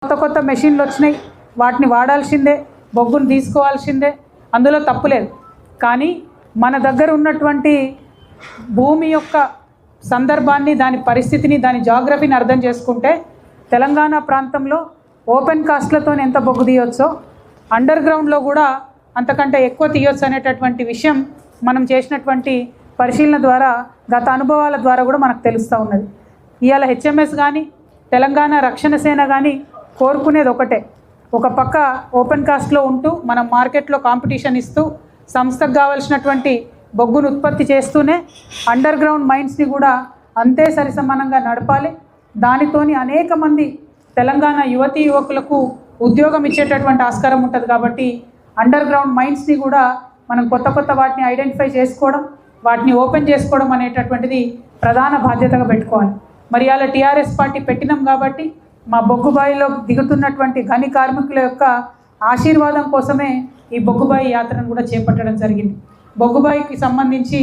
కొత్త కొత్త మెషిన్లు వచ్చినాయి, వాటిని వాడాల్సిందే, బొగ్గును తీసుకోవాల్సిందే, అందులో తప్పులేదు. కానీ మన దగ్గర ఉన్నటువంటి భూమి యొక్క సందర్భాన్ని, దాని పరిస్థితిని, దాని జాగ్రఫీని అర్థం చేసుకుంటే తెలంగాణ ప్రాంతంలో ఓపెన్ కాస్ట్లతో ఎంత బొగ్గు తీయొచ్చో అండర్ గ్రౌండ్లో కూడా అంతకంటే ఎక్కువ తీయొచ్చు అనేటటువంటి విషయం మనం చేసినటువంటి పరిశీలన ద్వారా, గత అనుభవాల ద్వారా కూడా మనకు తెలుస్తూ ఉన్నది. ఇవాళ హెచ్ఎంఎస్ కానీ తెలంగాణ రక్షణ సేన కానీ కోరుకునేది ఒకటే, ఒక పక్క ఓపెన్ కాస్ట్లో ఉంటూ మనం మార్కెట్లో కాంపిటీషన్ ఇస్తూ సంస్థకు కావాల్సినటువంటి బొగ్గును ఉత్పత్తి చేస్తూనే అండర్ గ్రౌండ్ మైన్స్ని కూడా అంతే సరిసమానంగా నడపాలి. దానితోని అనేక మంది తెలంగాణ యువతీ యువకులకు ఉద్యోగం ఇచ్చేటటువంటి ఆస్కారం ఉంటుంది. కాబట్టి అండర్ గ్రౌండ్ మైన్స్ని కూడా మనం కొత్త కొత్త వాటిని ఐడెంటిఫై చేసుకోవడం, వాటిని ఓపెన్ చేసుకోవడం అనేటటువంటిది ప్రధాన బాధ్యతగా పెట్టుకోవాలి. మరి అలా టీఆర్ఎస్ పార్టీ పెట్టినాం కాబట్టి మా బొగ్గుబాయిలో దిగుతున్నటువంటి గని కార్మికుల యొక్క ఆశీర్వాదం కోసమే ఈ బొగ్గుబాయి యాత్రను కూడా చేపట్టడం జరిగింది. బొగ్గుబాయికి సంబంధించి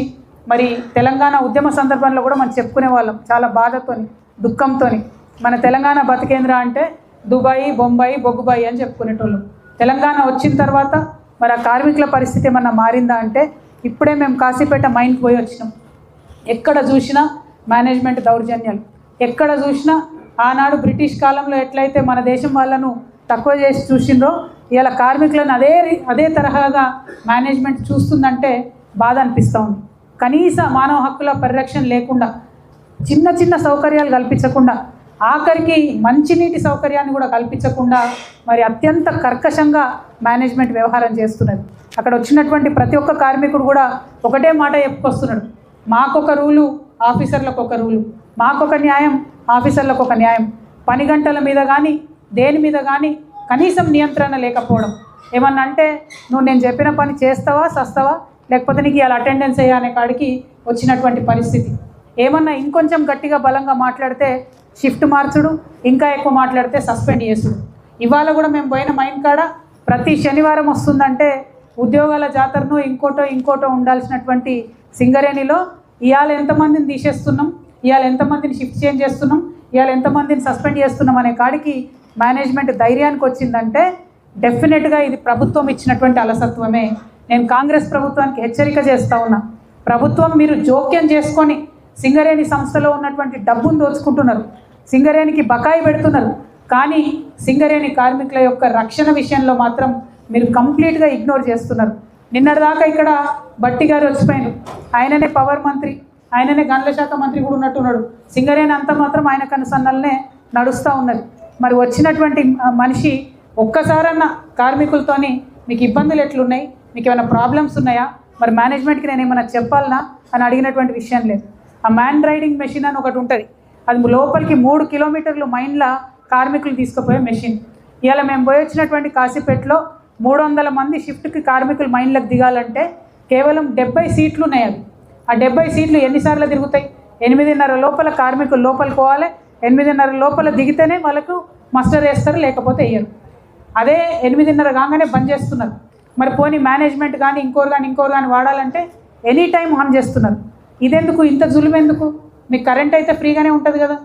మరి తెలంగాణ ఉద్యమ సందర్భంలో కూడా మనం చెప్పుకునే వాళ్ళం చాలా బాధతోని, దుఃఖంతోని. మన తెలంగాణ బతికేంద్ర అంటే దుబాయి, బొంబాయి, బొగ్గుబాయి అని చెప్పుకునేటోళ్ళం. తెలంగాణ వచ్చిన తర్వాత మరి ఆ కార్మికుల పరిస్థితి ఏమన్నా మారిందా అంటే ఇప్పుడే మేము కాశీపేట మైన్కి పోయి వచ్చినాం. ఎక్కడ చూసినా మేనేజ్మెంట్ దౌర్జన్యాలు, ఎక్కడ చూసినా ఆనాడు బ్రిటిష్ కాలంలో ఎట్లయితే మన దేశం వాళ్ళను తక్కువ చేసి చూసిండ్రో ఇవాళ కార్మికులను అదే తరహాగా మేనేజ్మెంట్ చూస్తుందంటే బాధ అనిపిస్తూ ఉంది. కనీస మానవ హక్కుల పరిరక్షణ లేకుండా, చిన్న చిన్న సౌకర్యాలు కల్పించకుండా, ఆఖరికి మంచినీటి సౌకర్యాన్ని కూడా కల్పించకుండా మరి అత్యంత కర్కశంగా మేనేజ్మెంట్ వ్యవహారం చేస్తున్నది. అక్కడ వచ్చినటువంటి ప్రతి ఒక్క కార్మికుడు కూడా ఒకటే మాట చెప్పుకొస్తున్నాడు, మాకొక రూలు, ఆఫీసర్లకు ఒక రూలు, మాకొక న్యాయం, ఆఫీసర్లకు ఒక న్యాయం. పని గంటల మీద కానీ దేని మీద కానీ కనీసం నియంత్రణ లేకపోవడం. ఏమన్నా అంటే నువ్వు నేను చెప్పిన పని చేస్తావా సస్తావా, లేకపోతే నీకు ఇలా అటెండెన్స్ అయ్యా అనే కాడికి వచ్చినటువంటి పరిస్థితి. ఏమన్నా ఇంకొంచెం గట్టిగా బలంగా మాట్లాడితే షిఫ్ట్ మార్చుడు, ఇంకా ఎక్కువ మాట్లాడితే సస్పెండ్ చేసుడు. ఇవాళ కూడా మేము పోయిన మైన్ కాడ ప్రతి శనివారం వస్తుందంటే ఉద్యోగాల జాతరను ఇంకోటో ఉండాల్సినటువంటి సింగరేణిలో ఇవాళ ఎంతమందిని తీసేస్తున్నాం, ఇవాళ ఎంతమందిని షిఫ్ట్ చేంజ్ చేస్తున్నాం, ఇవాళ ఎంతమందిని సస్పెండ్ చేస్తున్నాం అనే కాడికి మేనేజ్మెంట్ ధైర్యానికి వచ్చిందంటే డెఫినెట్గా ఇది ప్రభుత్వం ఇచ్చినటువంటి అలసత్వమే. నేను కాంగ్రెస్ ప్రభుత్వానికి హెచ్చరిక చేస్తూ ఉన్నా, ప్రభుత్వం మీరు జోక్యం చేసుకొని సింగరేణి సంస్థలో ఉన్నటువంటి డబ్బును దోచుకుంటున్నారు, సింగరేణికి బకాయి పెడుతున్నారు. కానీ సింగరేణి కార్మికుల యొక్క రక్షణ విషయంలో మాత్రం మీరు కంప్లీట్గా ఇగ్నోర్ చేస్తున్నారు. నిన్నటిదాకా ఇక్కడ బట్టి గారు వచ్చిపోయారు, ఆయననే పవర్ మంత్రి, ఆయననే గనుల శాఖ మంత్రి కూడా ఉన్నట్టున్నాడు. సింగరేణి అంతా మాత్రం ఆయన కనుసన్నలనే నడుస్తూ ఉన్నది. మరి వచ్చినటువంటి మనిషి ఒక్కసారన్నా కార్మికులతోని మీకు ఇబ్బందులు ఎట్లున్నాయి, మీకు ఏమైనా ప్రాబ్లమ్స్ ఉన్నాయా, మరి మేనేజ్మెంట్కి నేను ఏమైనా చెప్పాలనా అని అడిగినటువంటి విషయం లేదు. ఆ మ్యాన్ రైడింగ్ మెషిన్ అని ఒకటి ఉంటుంది, అది లోపలికి 3 కిలోమీటర్లు మైన్ల కార్మికులు తీసుకుపోయే మెషిన్. ఇవాళ మేము పోయి వచ్చినటువంటి కాశీపేటలో 300 మంది షిఫ్ట్కి కార్మికులు మైన్లకు దిగాలంటే కేవలం 70 సీట్లు ఉన్నాయి. అవి ఆ 70 సీట్లు ఎన్నిసార్లు తిరుగుతాయి? 8:30 లోపల కార్మికులు లోపలికి పోవాలి, 8:30 లోపల దిగితేనే వాళ్ళకు మస్టర్ వేస్తారు, లేకపోతే వేయరు. అదే 8:30 కాగానే బంద్ చేస్తున్నారు. మరి పోనీ మేనేజ్మెంట్ కానీ ఇంకోరు కానీ వాడాలంటే ఎనీ టైం ఆన్ చేస్తున్నారు. ఇదెందుకు, ఇంత జులుమెందుకు? మీకు కరెంట్ అయితే ఫ్రీగానే ఉంటుంది కదా,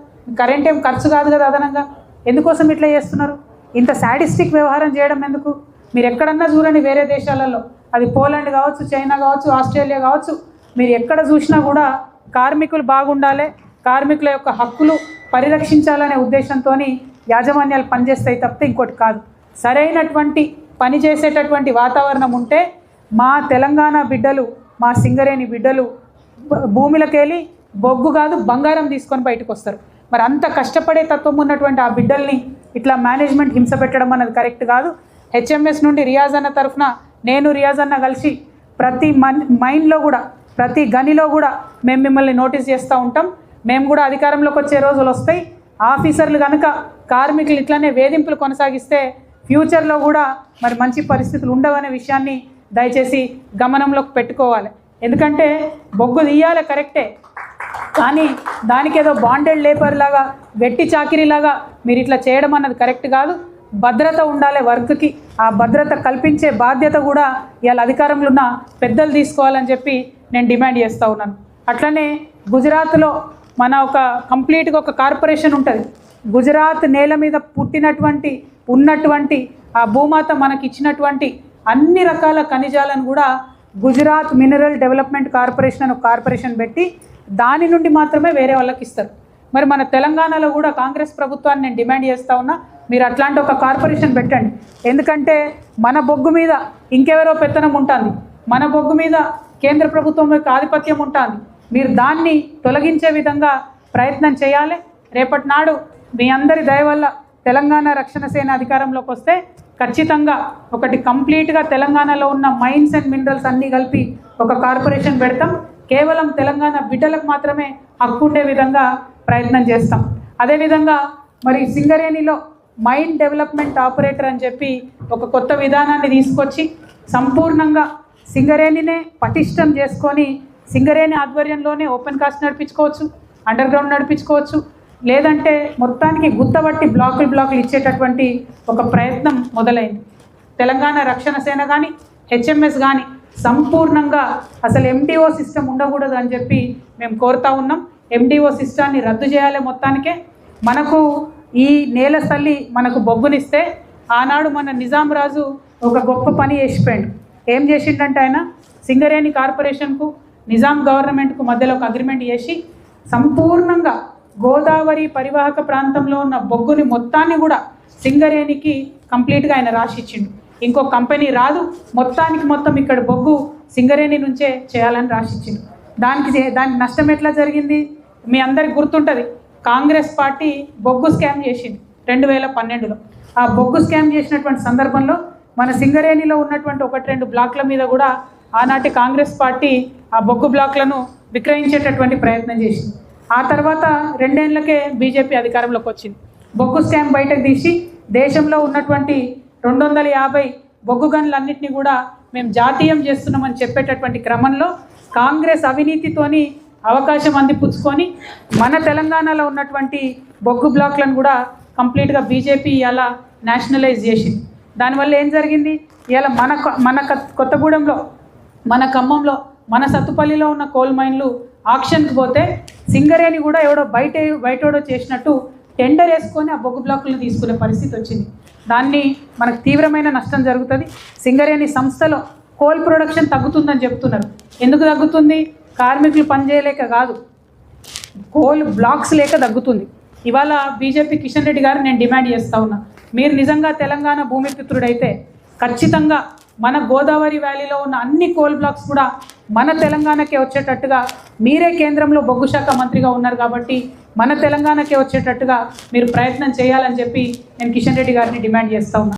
కరెంట్ ఏం ఖర్చు కాదు కదా అదనంగా, ఎందుకోసం ఇట్లా చేస్తున్నారు? ఇంత సాడిస్టిక్ వ్యవహారం చేయడం ఎందుకు? మీరు ఎక్కడన్నా చూడండి, వేరే దేశాలలో, అది పోలాండ్ కావచ్చు, చైనా కావచ్చు, ఆస్ట్రేలియా కావచ్చు, మీరు ఎక్కడ చూసినా కూడా కార్మికులు బాగుండాలి, కార్మికుల యొక్క హక్కులు పరిరక్షించాలనే ఉద్దేశంతో యాజమాన్యాలు పనిచేస్తాయి తప్పితే ఇంకోటి కాదు. సరైనటువంటి పని చేసేటటువంటి వాతావరణం ఉంటే మా తెలంగాణ బిడ్డలు, మా సింగరేణి బిడ్డలు భూమిలోకి వెళ్ళి బొగ్గు కాదు బంగారం తీసుకొని బయటకు వస్తారు. మరి అంత కష్టపడే తత్వం ఉన్నటువంటి ఆ బిడ్డల్ని ఇట్లా మేనేజ్మెంట్ హింస పెట్టడం అన్నది కరెక్ట్ కాదు. హెచ్ఎంఎస్ నుండి రియాజ్ అన్న తరఫున నేను రియాజ్ అన్న కలిసి ప్రతి మైన్లో కూడా, ప్రతి గనిలో కూడా మేము మిమ్మల్ని నోటీస్ చేస్తూ ఉంటాం. మేము కూడా అధికారంలోకి వచ్చే రోజులు వస్తాయి. ఆఫీసర్లు కనుక కార్మికులు ఇట్లనే వేధింపులు కొనసాగిస్తే ఫ్యూచర్లో కూడా మరి మంచి పరిస్థితులు ఉండవనే విషయాన్ని దయచేసి గమనంలోకి పెట్టుకోవాలి. ఎందుకంటే బొగ్గు తీయాలి కరెక్టే, కానీ దానికి ఏదో బాండెడ్ లేబర్ లాగా, వెట్టి చాకిరీలాగా మీరు ఇట్లా చేయడం అన్నది కరెక్ట్ కాదు. భద్రత ఉండాలి వర్క్కి, ఆ భద్రత కల్పించే బాధ్యత కూడా ఇవాళ అధికారంలో ఉన్న పెద్దలు తీసుకోవాలని చెప్పి నేను డిమాండ్ చేస్తూ ఉన్నాను. అట్లనే గుజరాత్లో మన ఒక కంప్లీట్గా ఒక కార్పొరేషన్ ఉంటుంది, గుజరాత్ నేల మీద ఉన్నటువంటి ఆ భూమాత మనకి ఇచ్చినటువంటి అన్ని రకాల ఖనిజాలను కూడా గుజరాత్ మినరల్ డెవలప్మెంట్ కార్పొరేషన్ అని ఒక కార్పొరేషన్ పెట్టి దాని నుండి మాత్రమే వేరే వాళ్ళకి ఇస్తారు. మరి మన తెలంగాణలో కూడా కాంగ్రెస్ ప్రభుత్వాన్ని నేను డిమాండ్ చేస్తూ ఉన్నా, మీరు అట్లాంటి ఒక కార్పొరేషన్ పెట్టండి. ఎందుకంటే మన బొగ్గు మీద ఇంకెవరో పెత్తనం ఉంటుంది, మన బొగ్గు మీద కేంద్ర ప్రభుత్వం యొక్క ఆధిపత్యం ఉంటుంది. మీరు దాన్ని తొలగించే విధంగా ప్రయత్నం చేయాలి. రేపటి నాడు మీ అందరి దయ వల్ల తెలంగాణ రక్షణ సేన అధికారంలోకి వస్తే ఖచ్చితంగా ఒకటి కంప్లీట్గా తెలంగాణలో ఉన్న మైన్స్ అండ్ మినరల్స్ అన్నీ కలిపి ఒక కార్పొరేషన్ పెడతాం. కేవలం తెలంగాణ బిడ్డలకు మాత్రమే హక్కు ఉండే విధంగా ప్రయత్నం చేస్తాం. అదేవిధంగా మరి సింగరేణిలో మైన్ డెవలప్మెంట్ ఆపరేటర్ అని చెప్పి ఒక కొత్త విధానాన్ని తీసుకొచ్చి సంపూర్ణంగా సింగరేణినే పటిష్టం చేసుకొని సింగరేణి ఆధ్వర్యంలోనే ఓపెన్ కాస్ట్ నడిపించుకోవచ్చు, అండర్ గ్రౌండ్ నడిపించుకోవచ్చు, లేదంటే మొత్తానికి గుత్తబట్టి బ్లాకులు ఇచ్చేటటువంటి ఒక ప్రయత్నం మొదలైంది. తెలంగాణ రక్షణ సేన కానీ హెచ్ఎంఎస్ కానీ సంపూర్ణంగా అసలు ఎండిఓ సిస్టమ్ ఉండకూడదు అని చెప్పి మేము కోరుతా ఉన్నాం. ఎండిఓ సిస్టాన్ని రద్దు చేయాలి. మొత్తానికే మనకు ఈ నేల తల్లి మనకు బొగ్గునిస్తే ఆనాడు మన నిజాం రాజు ఒక గొప్ప పని చేసిపోయాడు. ఏం చేసిండంటే ఆయన సింగరేణి కార్పొరేషన్కు నిజాం గవర్నమెంట్కు మధ్యలో ఒక అగ్రిమెంట్ చేసి సంపూర్ణంగా గోదావరి పరివాహక ప్రాంతంలో ఉన్న బొగ్గుని మొత్తాన్ని కూడా సింగరేణికి కంప్లీట్గా ఆయన రాసిచ్చిండు. ఇంకో కంపెనీ రాదు, మొత్తం ఇక్కడ బొగ్గు సింగరేణి నుంచే చేయాలని రాసిచ్చిండు. దానికి నష్టం ఎట్లా జరిగింది మీ అందరికి గుర్తుంటుంది. కాంగ్రెస్ పార్టీ బొగ్గు స్కామ్ చేసింది 2012లో. ఆ బొగ్గు స్కామ్ చేసినటువంటి సందర్భంలో మన సింగరేణిలో ఉన్నటువంటి 1-2 బ్లాక్ల మీద కూడా ఆనాటి కాంగ్రెస్ పార్టీ ఆ బొగ్గు బ్లాక్లను విక్రయించేటటువంటి ప్రయత్నం చేసింది. ఆ తర్వాత 2 ఏళ్లకే బీజేపీ అధికారంలోకి వచ్చింది. బొగ్గు స్కామ్ బయటకు తీసి దేశంలో ఉన్నటువంటి 250 బొగ్గు గనులన్నింటినీ కూడా మేము జాతీయం చేస్తున్నామని చెప్పేటటువంటి క్రమంలో కాంగ్రెస్ అవినీతితోని అవకాశం అందిపుచ్చుకొని మన తెలంగాణలో ఉన్నటువంటి బొగ్గు బ్లాక్లను కూడా కంప్లీట్గా బీజేపీ ఇలా నేషనలైజ్ చేసింది. దానివల్ల ఏం జరిగింది, ఇలా మన కొత్తగూడెంలో, మన ఖమ్మంలో, మన సత్తుపల్లిలో ఉన్న కోల్ మైన్లు ఆక్షన్కి పోతే సింగరేణి కూడా బయటోడో చేసినట్టు టెండర్ వేసుకొని ఆ బొగ్గు బ్లాకులను తీసుకునే పరిస్థితి వచ్చింది. దాన్ని మనకు తీవ్రమైన నష్టం జరుగుతుంది. సింగరేణి సంస్థలో కోల్ ప్రొడక్షన్ తగ్గుతుందని చెప్తున్నారు. ఎందుకు తగ్గుతుంది? కార్మికులు పనిచేయలేక కాదు, కోల్ బ్లాక్స్ లేక తగ్గుతుంది. ఇవాళ బీజేపీ కిషన్ రెడ్డి గారు నేను డిమాండ్ చేస్తూ ఉన్నా, మీరు నిజంగా తెలంగాణ భూమిపుత్రుడైతే ఖచ్చితంగా మన గోదావరి వ్యాలీలో ఉన్న అన్ని కోల్ బ్లాక్స్ కూడా మన తెలంగాణకే వచ్చేటట్టుగా, మీరే కేంద్రంలో బొగ్గు శాఖ మంత్రిగా ఉన్నారు కాబట్టి మన తెలంగాణకే వచ్చేటట్టుగా మీరు ప్రయత్నం చేయాలని చెప్పి నేను కిషన్ రెడ్డి గారిని డిమాండ్ చేస్తూ ఉన్నా.